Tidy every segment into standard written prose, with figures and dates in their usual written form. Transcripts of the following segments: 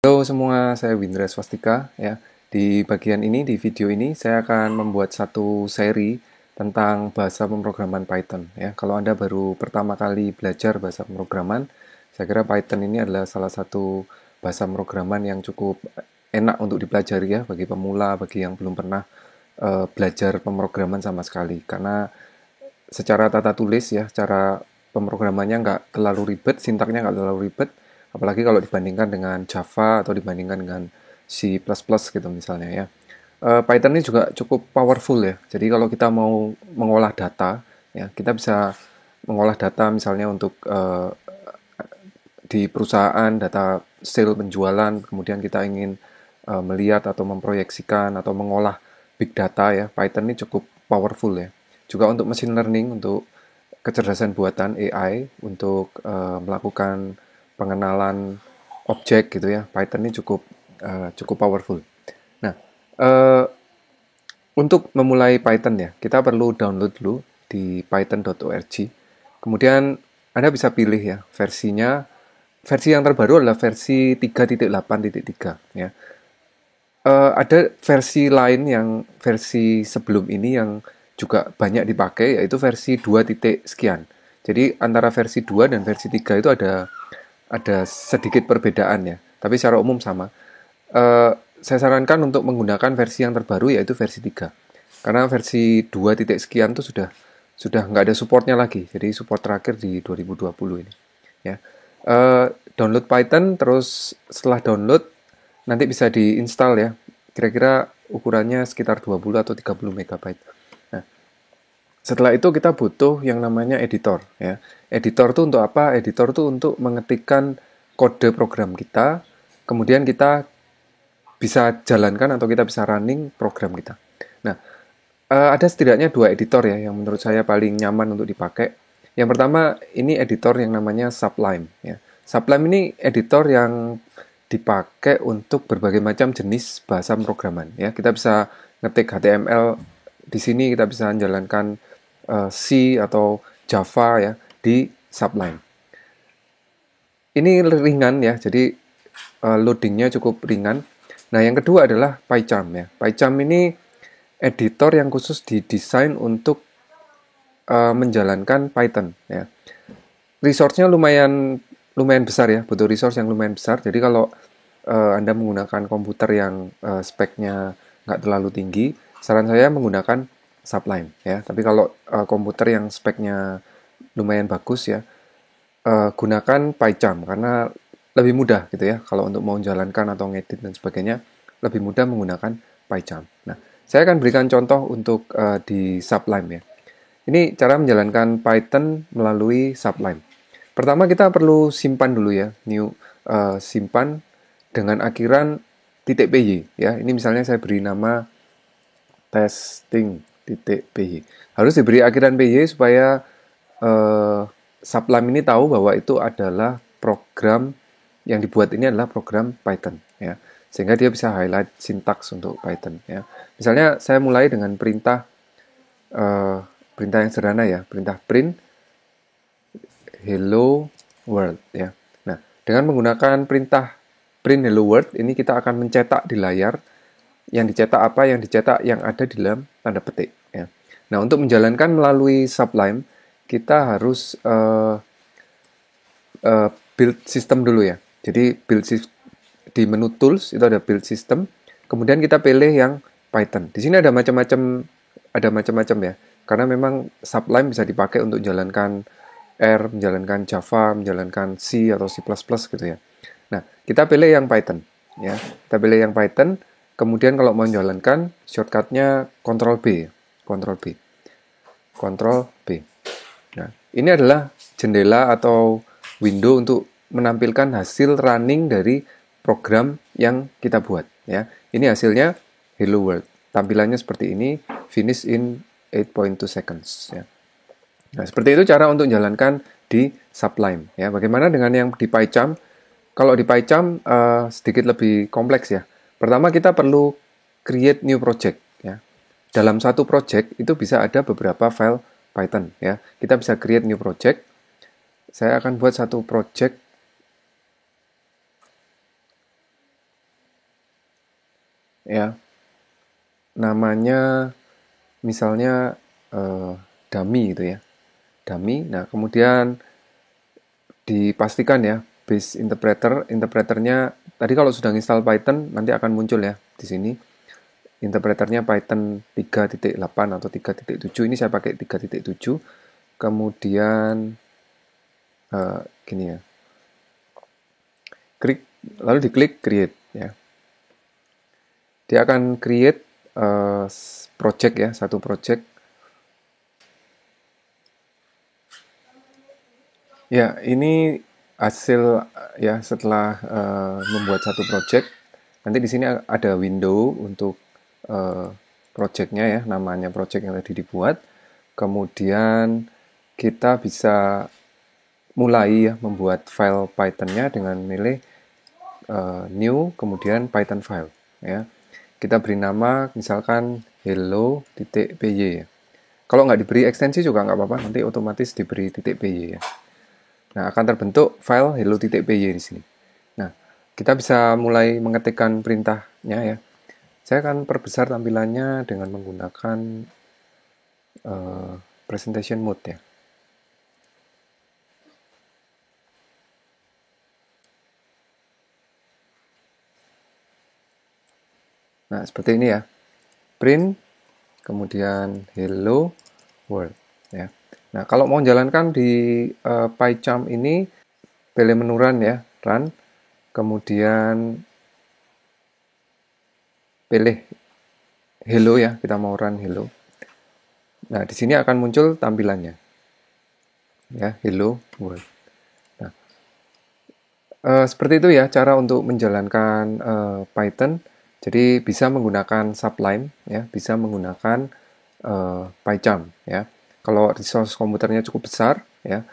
Halo semua, saya Windra Swastika ya. Di bagian ini, di video ini, saya akan membuat satu seri tentang bahasa pemrograman Python ya. Kalau Anda baru pertama kali belajar bahasa pemrograman, saya kira Python ini adalah salah satu bahasa pemrograman yang cukup enak untuk dipelajari ya bagi pemula, bagi yang belum pernah belajar pemrograman sama sekali. Karena secara tata tulis ya, cara pemrogramannya nggak terlalu ribet, sintaknya nggak terlalu ribet, apalagi kalau dibandingkan dengan Java atau dibandingkan dengan C++ gitu misalnya ya. Python ini juga cukup powerful ya, jadi kalau kita mau mengolah data, ya kita bisa mengolah data misalnya untuk di perusahaan, data sale penjualan, kemudian kita ingin melihat atau memproyeksikan atau mengolah big data ya, Python ini cukup powerful ya. Juga untuk machine learning, untuk kecerdasan buatan AI, untuk melakukan pengenalan objek gitu ya, Python ini cukup powerful. Nah, uh, untuk memulai Python ya, kita perlu download dulu di python.org. Kemudian Anda bisa pilih ya versinya. Versi yang terbaru adalah versi 3.8.3 ya. Ada versi lain yang versi sebelum ini yang juga banyak dipakai, yaitu versi 2 titik sekian. Jadi antara versi 2 dan versi 3 itu ada sedikit perbedaan ya, tapi secara umum sama. Saya sarankan untuk menggunakan versi yang terbaru, yaitu versi 3. Karena versi 2 titik sekian itu sudah nggak ada supportnya lagi. Jadi support terakhir di 2020 ini. Ya. Download Python, terus setelah download nanti bisa diinstal ya. Kira-kira ukurannya sekitar 20 atau 30 megabyte. Nah, setelah itu kita butuh yang namanya editor ya. Editor itu untuk apa? Editor itu untuk mengetikkan kode program kita, kemudian kita bisa jalankan atau kita bisa running program kita. Nah, ada setidaknya dua editor ya yang menurut saya paling nyaman untuk dipakai. Yang pertama ini editor yang namanya Sublime ya. Sublime ini editor yang dipakai untuk berbagai macam jenis bahasa pemrograman ya. Kita bisa ngetik HTML di sini, kita bisa menjalankan C atau Java ya di Sublime. Ini ringan ya, jadi loadingnya cukup ringan. Nah, yang kedua adalah PyCharm ya. PyCharm ini editor yang khusus didesain untuk menjalankan Python ya. Resource-nya lumayan besar ya, butuh resource yang lumayan besar. Jadi kalau Anda menggunakan komputer yang speknya nggak terlalu tinggi, saran saya menggunakan Sublime ya. Tapi kalau komputer yang speknya lumayan bagus ya, gunakan PyCharm karena lebih mudah gitu ya. Kalau untuk mau menjalankan atau ngedit dan sebagainya, lebih mudah menggunakan PyCharm. Nah, saya akan berikan contoh untuk di Sublime ya. Ini cara menjalankan Python melalui Sublime. Pertama kita perlu simpan dulu ya, simpan dengan akhiran .py ya. Ini misalnya saya beri nama testing.py. Harus diberi akhiran py supaya Sublime ini tahu bahwa itu adalah program yang dibuat ini adalah program Python ya. Sehingga dia bisa highlight sintaks untuk Python ya. Misalnya saya mulai dengan perintah yang sederhana ya, perintah print hello world ya. Nah, dengan menggunakan perintah print hello world ini kita akan mencetak di layar yang dicetak apa, yang dicetak yang ada di dalam tanda petik ya. Nah, untuk menjalankan melalui Sublime kita harus build system dulu ya. Jadi di menu tools itu ada build system, kemudian kita pilih yang Python. Di sini ada macam-macam ya. Karena memang Sublime bisa dipakai untuk menjalankan R, menjalankan Java, menjalankan C atau C++ gitu ya. Nah, kita pilih yang Python ya. Kita pilih yang Python, kemudian kalau mau menjalankan shortcutnya Ctrl B, Ctrl B, Ctrl B. Nah, ini adalah jendela atau window untuk menampilkan hasil running dari program yang kita buat ya. Ini hasilnya hello world. Tampilannya seperti ini, finish in 8.2 seconds ya. Nah, seperti itu cara untuk menjalankan di Sublime ya. Bagaimana dengan yang di PyCharm? Kalau di PyCharm sedikit lebih kompleks ya. Pertama kita perlu create new project ya. Dalam satu project itu bisa ada beberapa file Python ya. Kita bisa create new project. Saya akan buat satu project ya. Namanya misalnya dummy gitu ya. Dummy. Nah, kemudian dipastikan ya base interpreternya tadi kalau sudah install Python nanti akan muncul ya di sini interpreternya Python 3.8 atau 3.7. Ini saya pakai 3.7. Kemudian gini ya, lalu diklik create ya, dia akan create project ya, satu project ya. Ini hasil ya setelah membuat satu project. Nanti di sini ada window untuk projectnya ya, namanya project yang tadi dibuat. Kemudian kita bisa mulai ya membuat file Python-nya dengan milih new, kemudian Python file ya. Kita beri nama misalkan hello.py ya. Kalau nggak diberi ekstensi juga nggak apa-apa, nanti otomatis diberi .py ya. Nah, akan terbentuk file hello.py di sini. Nah, kita bisa mulai mengetikkan perintahnya ya. Saya akan perbesar tampilannya dengan menggunakan presentation mode ya. Nah, seperti ini ya. Print, kemudian hello world ya. Nah, kalau mau jalankan di PyCharm ini, pilih menu run ya, run. Kemudian pilih hello ya, kita mau run hello. Nah, di sini akan muncul tampilannya. Ya, hello world. Nah, seperti itu ya cara untuk menjalankan Python. Jadi bisa menggunakan Sublime ya, bisa menggunakan PyCharm ya. Kalau resource komputernya cukup besar ya,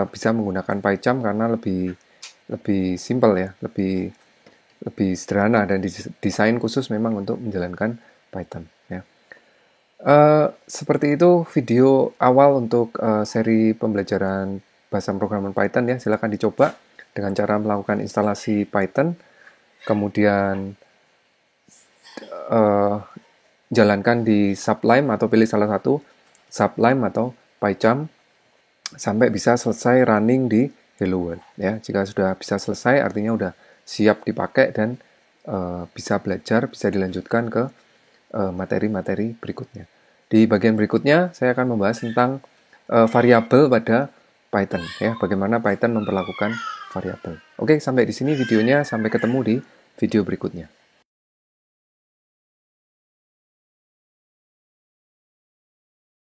bisa menggunakan PyCharm karena lebih simple ya, lebih sederhana dan desain khusus memang untuk menjalankan Python ya. Seperti itu video awal untuk seri pembelajaran bahasa programan Python ya. Silakan dicoba dengan cara melakukan instalasi Python, kemudian jalankan di Sublime atau pilih salah satu Sublime atau PyCharm sampai bisa selesai running di Hello World ya. Jika sudah bisa selesai artinya udah siap dipakai dan bisa belajar, bisa dilanjutkan ke materi-materi berikutnya. Di bagian berikutnya saya akan membahas tentang variabel pada Python ya, bagaimana Python memperlakukan variabel. Oke, sampai di sini videonya, sampai ketemu di video berikutnya.